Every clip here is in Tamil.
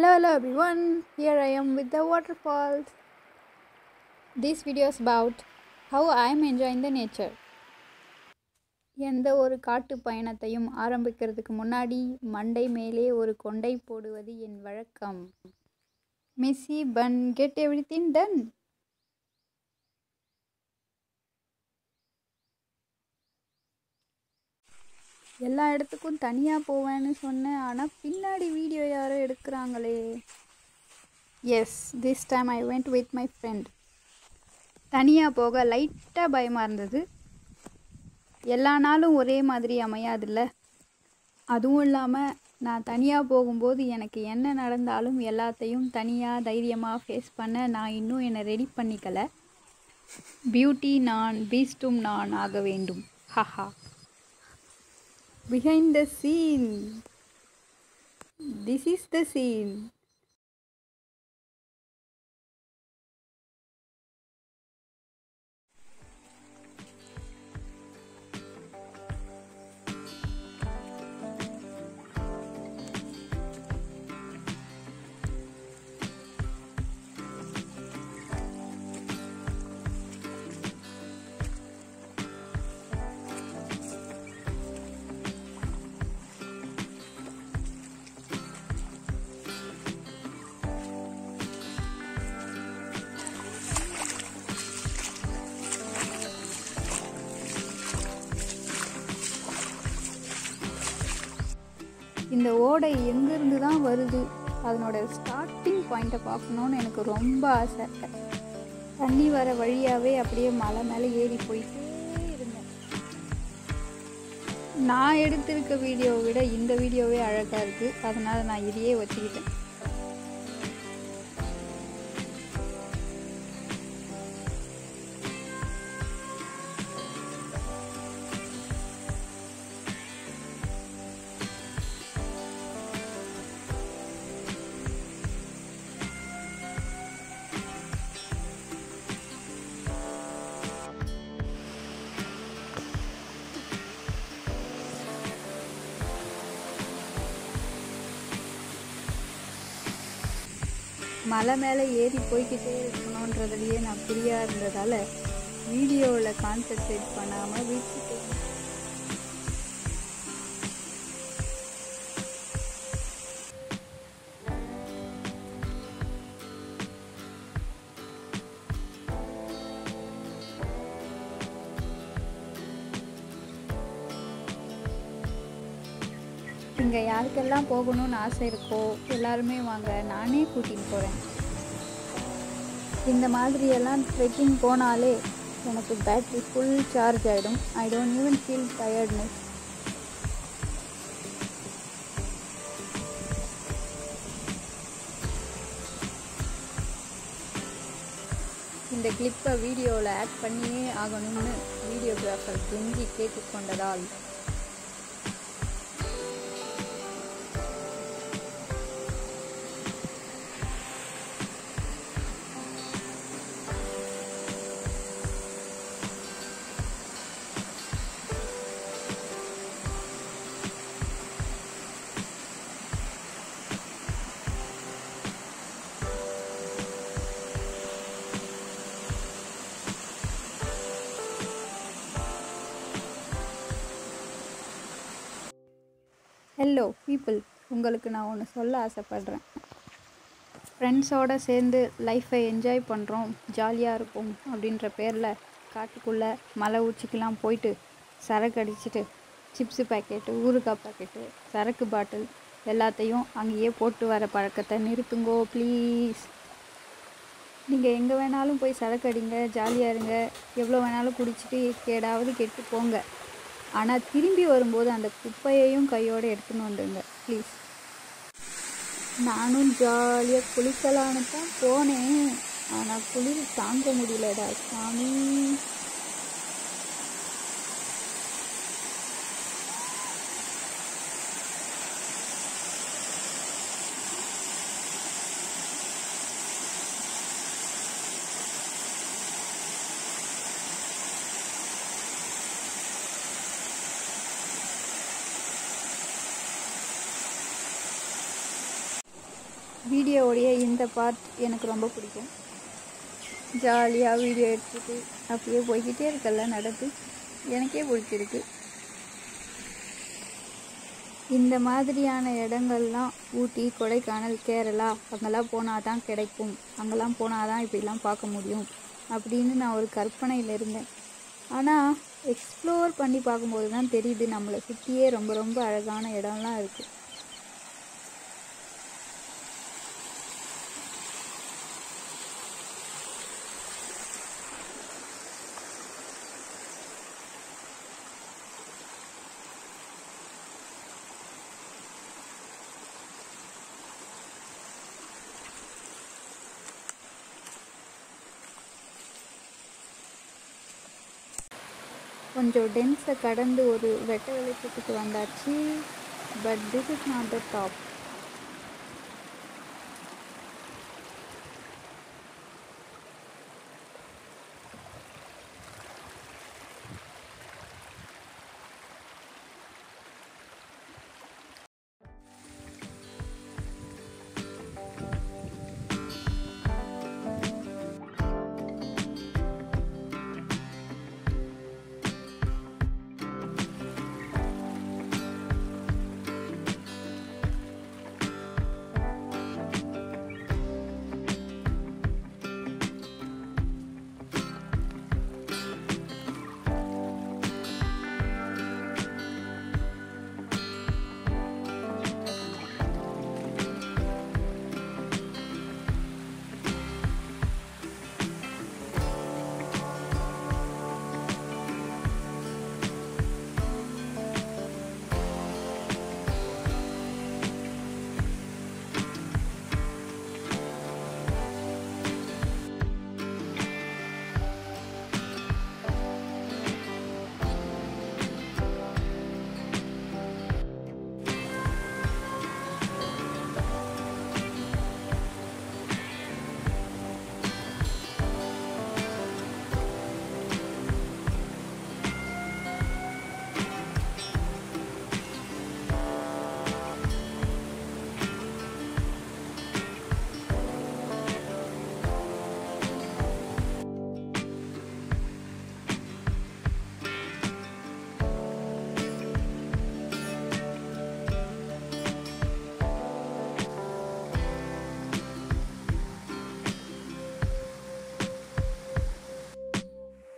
Hello everyone. Here I am with the waterfalls. This video is about how I am enjoying the nature. எந்த ஒரு காட்டு பயணத்தையும் ஆரம்பிக்கிறதுக்கு முன்னாடி மண்டை மேலே ஒரு கொண்டை போடுவது என் வழக்கம். Messy bun, get everything done. எல்லா இடத்துக்கும் தனியாக போவேன்னு சொன்னேன், ஆனால் பின்னாடி வீடியோ யாரோ எடுக்கிறாங்களே. Yes, this time I went with my friend. தனியாக போக லைட்டாக பயமாக இருந்தது. எல்லா நாளும் ஒரே மாதிரி அமையாதுல்ல. அதுவும் இல்லாமல் நான் தனியாக போகும்போது எனக்கு என்ன நடந்தாலும் எல்லாத்தையும் தனியாக தைரியமாக ஃபேஸ் பண்ண நான் இன்னும் என்னை ரெடி பண்ணிக்கலை. பியூட்டி நான், பீஸ்டும் நான் ஆக வேண்டும். Haha. Behind the scene. This is the scene. இந்த ஓடை எங்கேருந்து தான் வருது, அதனோட ஸ்டார்டிங் பாயிண்ட்டை பார்க்கணுன்னு எனக்கு ரொம்ப ஆசை. தண்ணி வர வழியாகவே அப்படியே மலை மேலே ஏறி போயிட்டே இருந்தேன். நான் எடுத்திருக்க வீடியோவை விட இந்த வீடியோவே அழகாக இருக்குது, அதனால் நான் இதையே வச்சுக்கிட்டேன். மலை மேலே ஏறி போய்கிட்டே இருக்கணுன்றதுலையே நான் ஃப்ரீயாக இருந்ததால் வீடியோவில் கான்சென்ட்ரேட் பண்ணாமல் விட்டுட்டேன். இங்கே யாருக்கெல்லாம் போகணும்னு ஆசை இருக்கோ எல்லாருமே வாங்க, நானே கூட்டிகிட்டு போகிறேன். இந்த மாதிரியெல்லாம் ட்ரெக்கிங் போனாலே எனக்கு பேட்ரி ஃபுல் சார்ஜ் ஆகிடும். I don't even feel tiredness. இந்த கிளிப்பை வீடியோவில் ஆட் பண்ணியே ஆகணும்னு வீடியோகிராஃபர் கெஞ்சி கேட்டுக்கொண்டதால் ஹலோ பீப்புள், உங்களுக்கு நான் ஒன்று சொல்ல ஆசைப்பட்றேன். ஃப்ரெண்ட்ஸோடு சேர்ந்து லைஃப்பை என்ஜாய் பண்ணுறோம், ஜாலியாக இருக்கும் அப்படின்ற பேரில் காட்டுக்குள்ளே மலை உச்சிக்கெலாம் போயிட்டு சரக்கு அடிச்சுட்டு சிப்ஸு பேக்கெட்டு, ஊறுகாய் பேக்கெட்டு, சரக்கு பாட்டில் எல்லாத்தையும் அங்கேயே போட்டு வர பழக்கத்தை நிறுத்துங்கோ ப்ளீஸ். நீங்கள் எங்கே வேணாலும் போய் சரக்கு அடிங்க, ஜாலியாக இருங்க, எவ்வளோ வேணாலும் குடிச்சிட்டு கேடாவது கெட்டு போங்க. ஆனால் திரும்பி வரும்போது அந்த குப்பையையும் கையோடு எடுத்துன்னு வந்துடுங்க ப்ளீஸ். நானும் ஜாலியாக குளிக்கலான்னு தான் போனேன், ஆனால் குளிர் தாங்க முடியலடா சாமி. வீடியோவுடைய இந்த பார்ட் எனக்கு ரொம்ப பிடிக்கும். ஜாலியாக வீடியோ எடுத்துகிட்டு அப்படியே போய்கிட்டே இருக்கல நடந்து எனக்கே பிடிச்சிருக்கு. இந்த மாதிரியான இடங்கள்லாம் ஊட்டி, கொடைக்கானல், கேரளா அங்கெல்லாம் போனால் தான் கிடைக்கும், அங்கெல்லாம் போனால் தான் இப்படிலாம் பார்க்க முடியும் அப்படின்னு நான் ஒரு கற்பனையில் இருந்தேன். ஆனால் எக்ஸ்ப்ளோர் பண்ணி பார்க்கும்போது தான் தெரியுது நம்மளை சுற்றியே ரொம்ப ரொம்ப அழகான இடம்லாம் இருக்குது. கொஞ்சம் டென்ஸை கடந்து ஒரு வெட்ட வெளிச்சத்துக்கு வந்தாச்சு. But this is not the top.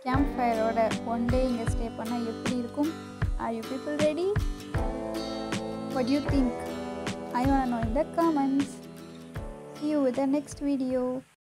Camp ஃபயரோட ஒன் டே இங்கே ஸ்டே பண்ணால் எப்படி இருக்கும்? Are you people ready? What you think? I want to know in the comments. See you with the next video.